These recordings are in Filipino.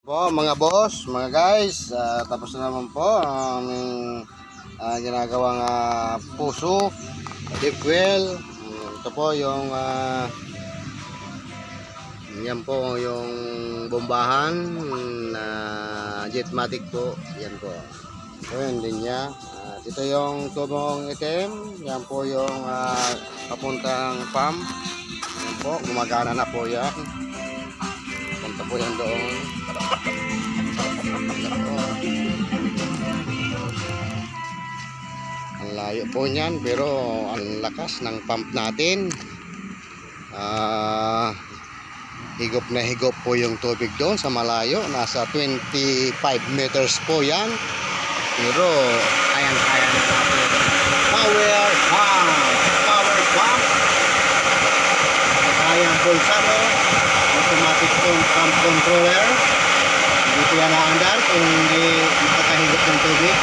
Po mga boss, mga guys, tapos na naman po ang aming ginagawang puso, deep well. Ito po yung yan po yung bombahan na jetmatic po. Yan po. So yun din niya. Dito yung tubong itim. Yan po yung papuntang pump. Yan po, gumagana na po yan. Punta po yan doon. Ang layo po niyan pero ang lakas ng pump natin. Higop na higop po yung tubig doon sa malayo. Nasa 25 meters po yan. Pero kayang-kaya na natin. Power pump! Power pump! Kayang pulsado. Automatic pump controller. Hindi po yan naandar kung hindi makakahigop ng tubig.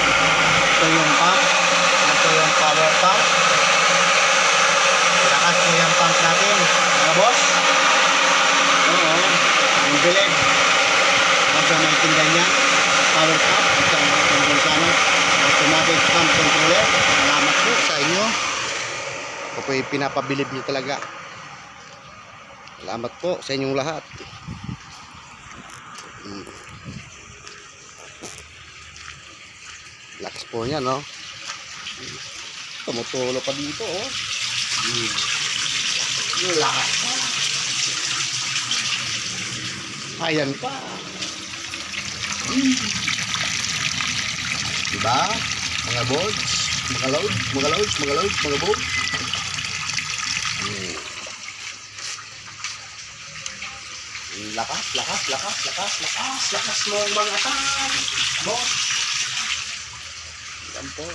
Ito yung pump. Ito yung power pump. Lakas po yung pump natin, mga boss. Oo, yung bilid. Kung sa maintindihan niya, power pump. Ito ang pulsano. Automatic pump controller. Salamat po sa inyo. Ako po yung pinapabilib niyo talaga. Salamat po sa inyong lahat. Lakas po niya, no? Tumutulo pa dito, oh. Yung lakas pa. Ayan pa. Diba? Mga boards, mga loads, mga boards. Lakas mo mga atas. Boss. Yan po.